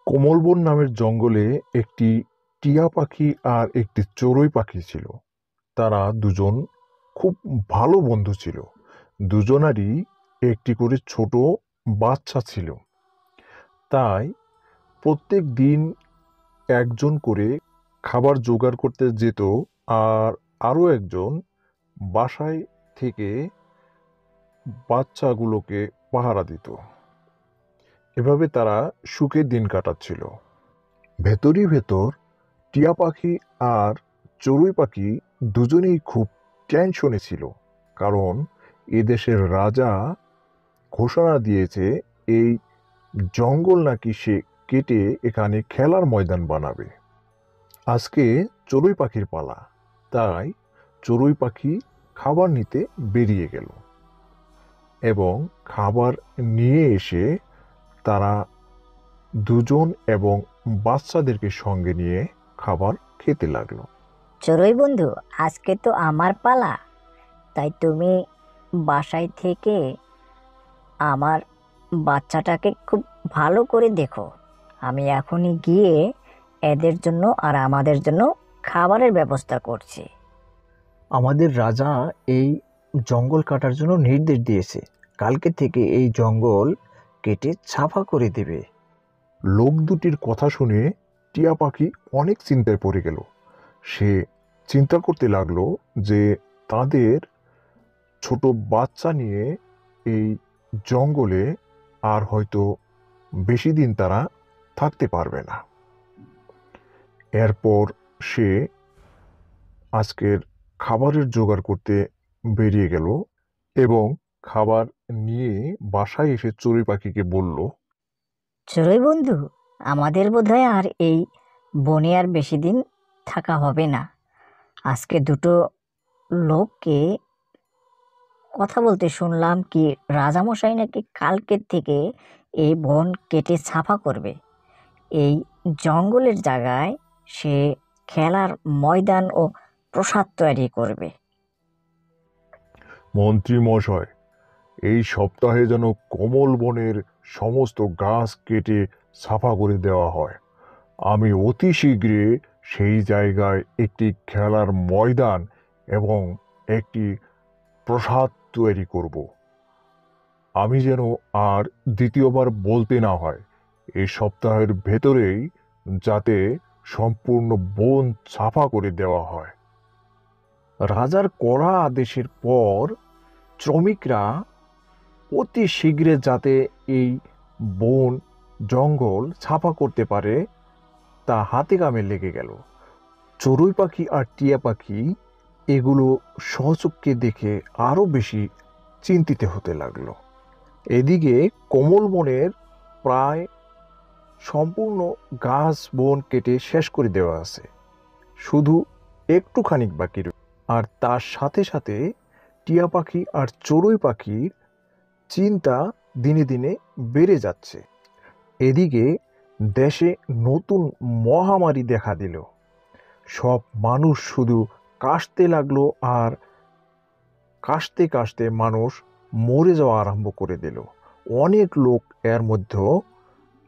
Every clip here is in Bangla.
কোমলবন নামের জঙ্গলে একটি টিয়া পাখি আর একটি চড়ুই পাখি ছিল। তারা দুজন খুব ভালো বন্ধু ছিল। দুজনারই একটি করে ছোট বাচ্চা ছিল। তাই প্রত্যেক দিন একজন করে খাবার জোগাড় করতে যেত, আর আরও একজন বাসায় থেকে বাচ্চাগুলোকে পাহারা দিত। এভাবে তারা সুখের দিন কাটাচ্ছিল। ভেতরই ভেতর টিয়া পাখি আর চড়ুই পাখি দুজনেই খুব টেনশনে ছিল, কারণ এদেশের রাজা ঘোষণা দিয়েছে এই জঙ্গল নাকি সে কেটে এখানে খেলার ময়দান বানাবে। আজকে চড়ুই পাখির পালা, তাই চড়ুই পাখি খাবার নিতে বেরিয়ে গেল এবং খাবার নিয়ে এসে তারা দুজন এবং বাচ্চাদেরকে সঙ্গে নিয়ে খাবার খেতে লাগলো। চড়ুই বন্ধু, আজকে তো আমার পালা, তাই তুমি বাসায় থেকে আমার বাচ্চাটাকে খুব ভালো করে দেখো। আমি এখনই গিয়ে এদের জন্য আর আমাদের জন্য খাবারের ব্যবস্থা করছি। আমাদের রাজা এই জঙ্গল কাটার জন্য নির্দেশ দিয়েছে, কালকে থেকে এই জঙ্গল কেটে সাফা করে দেবে। লোক দুটির কথা শুনে টিয়া পাখি অনেক চিন্তায় পড়ে গেল। সে চিন্তা করতে লাগলো যে তাদের ছোট বাচ্চা নিয়ে এই জঙ্গলে আর হয়তো বেশি দিন তারা থাকতে পারবে না। এরপর সে আজকের খাবারের জোগাড় করতে বেরিয়ে গেল এবং খাবার নিয়ে বাসায় এসে চড়ুই পাখিকে বলল, চড়ুই বন্ধু, আমাদের বোধহয় আর এই বনে আর বেশি দিন থাকা হবে না। আজকে দুটো লোককে কথা বলতে শুনলাম কি রাজামশাই নাকি কালকের থেকে এই বন কেটে সাফা করবে। এই জঙ্গলের জায়গায় সে খেলার ময়দান ও প্রসাদ তৈরি করবে। মন্ত্রী মশাই, এই সপ্তাহে যেন কমল বনের সমস্ত গাছ কেটে সাফা করে দেওয়া হয়। আমি অতি শীঘ্রই সেই জায়গায় একটি খেলার ময়দান এবং একটি প্রসাদ তৈরি করব। আমি যেন আর দ্বিতীয়বার বলতে না হয়। এই সপ্তাহের ভেতরেই যাতে সম্পূর্ণ বন সাফা করে দেওয়া হয়। রাজার কড়া আদেশের পর শ্রমিকরা অতি শীঘ্রে যাতে এই বন জঙ্গল সাফা করতে পারে তা হাতে কামে লেগে গেল। চড়ুই পাখি আর টিয়া পাখি এগুলো সচক্ষে দেখে আরও বেশি চিন্তিত হতে লাগলো। এদিকে কোমল বনের প্রায় সম্পূর্ণ গাছ বন কেটে শেষ করে দেওয়া আছে, শুধু একটুখানি বাকি রয়েছে। আর তার সাথে সাথে টিয়া পাখি আর চড়ুই পাখির চিন্তা দিনে দিনে বেড়ে যাচ্ছে। এদিকে দেশে নতুন মহামারী দেখা দিল। সব মানুষ শুধু কাশতে লাগলো, আর কাশতে কাশতে মানুষ মরে যাওয়া আরম্ভ করে দিল। অনেক লোক এর মধ্যে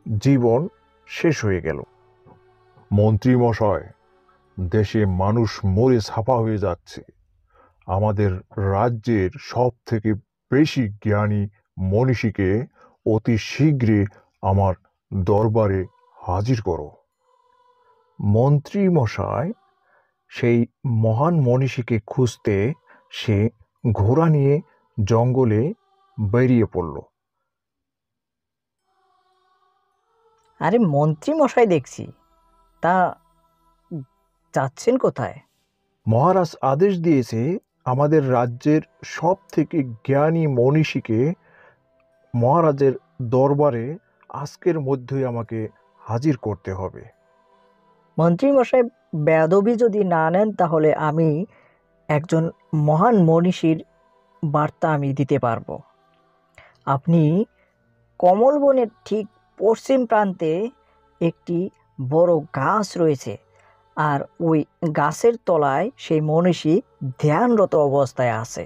জীবন শেষ হয়ে গেল। মন্ত্রী মশাই, দেশে মানুষ মরে ছাপা হয়ে যাচ্ছে। আমাদের রাজ্যের সব থেকে বেশি জ্ঞানী মনীষীকে অতি শীঘ্রই আমার দরবারে হাজির করো। মন্ত্রী মশাই সেই মহান মনীষীকে খুঁজতে সে ঘোড়া নিয়ে জঙ্গলে বেরিয়ে পড়ল। আরে মন্ত্রী মশাই দেখছি, তা যাচ্ছেন কোথায়? মহারাজ আদেশ দিয়েছে আমাদের রাজ্যের সব থেকে জ্ঞানী মনীষীকে মহারাজের দরবারে আজকের মধ্যেই আমাকে হাজির করতে হবে। মন্ত্রী মশাই বেয়াদবি যদি না নেন তাহলে আমি একজন মহান মনীষীর বার্তা আমি দিতে পারবো। আপনি কমলবনের ঠিক পশ্চিম প্রান্তে একটি বড় গাছ রয়েছে, আর ওই গাছের তলায় সেই মনীষী ধ্যানরত অবস্থায় আছে।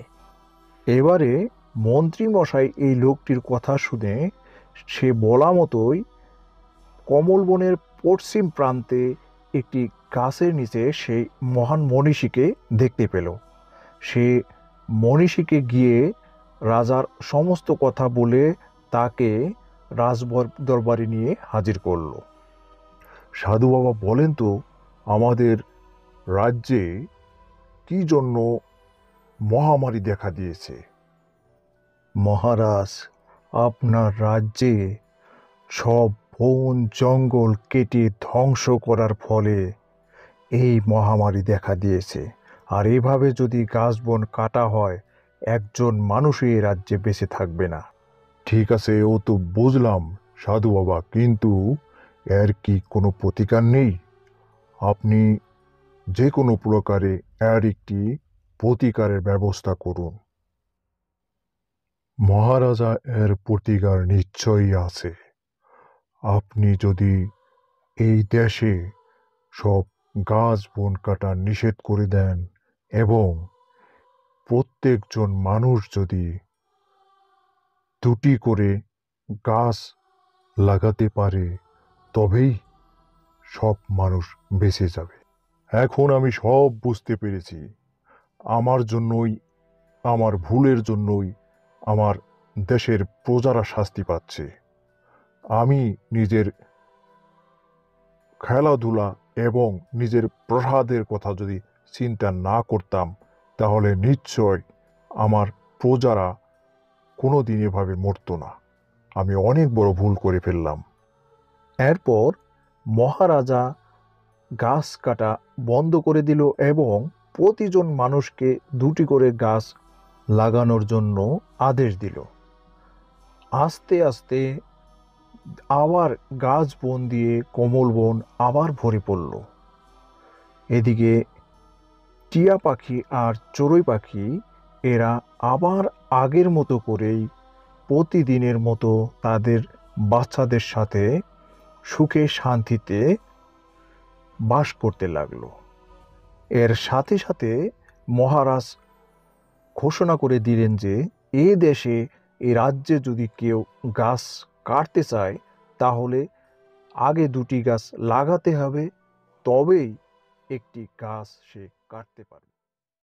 এবারে মন্ত্রী মশাই এই লোকটির কথা শুনে সে বলা মতোই কমলবনের পশ্চিম প্রান্তে একটি গাছের নিচে সেই মহান মনীষীকে দেখতে পেল। সে মনীষীকে গিয়ে রাজার সমস্ত কথা বলে তাকে দরবারে নিয়ে হাজির করলো। সাধু বাবা বলেন তো, আমাদের রাজ্যে কি জন্য মহামারী দেখা দিয়েছে? মহারাজ, আপনার রাজ্যে সব বন জঙ্গল কেটে ধ্বংস করার ফলে এই মহামারী দেখা দিয়েছে। আর এভাবে যদি গাছ বন কাটা হয়, একজন মানুষই এই রাজ্যে বেঁচে থাকবে না। ঠিক আছে, ও তো বুঝলাম সাধু বাবা, কিন্তু এর কি কোনো প্রতিকার নেই? আপনি যে কোনো প্রকারে এর একটি প্রতিকারের ব্যবস্থা করুন। মহারাজা, এর প্রতিকার নিশ্চয়ই আছে। আপনি যদি এই দেশে সব গাছ বন কাটা নিষেধ করে দেন এবং প্রত্যেকজন মানুষ যদি 2টি করে গাছ লাগাতে পারে, তবেই সব মানুষ বেঁচে যাবে। এখন আমি সব বুঝতে পেরেছি। আমার জন্যই, আমার ভুলের জন্যই আমার দেশের প্রজারা শাস্তি পাচ্ছে। আমি নিজের খেলাধুলা এবং নিজের প্রসাদের কথা যদি চিন্তা না করতাম, তাহলে নিশ্চয় আমার প্রজারা কোনো দিন এভাবে মরতো না। আমি অনেক বড় ভুল করে ফেললাম। এরপর মহারাজা গাছ কাটা বন্ধ করে দিল এবং প্রতিজন মানুষকে 2টি করে গাছ লাগানোর জন্য আদেশ দিল। আস্তে আস্তে আবার গাছ বন দিয়ে কমল বন আবার ভরে পড়ল। এদিকে টিয়া পাখি আর চড়ুই পাখি এরা আবার আগের মতো করেই প্রতিদিনের মতো তাদের বাচ্চাদের সাথে সুখে শান্তিতে বাস করতে লাগলো। এর সাথে সাথে মহারাজ ঘোষণা করে দিলেন যে এ দেশে, এই রাজ্যে যদি কেউ গাছ কাটতে চায়, তাহলে আগে 2টি গাছ লাগাতে হবে, তবেই একটি গাছ সে কাটতে পারবে।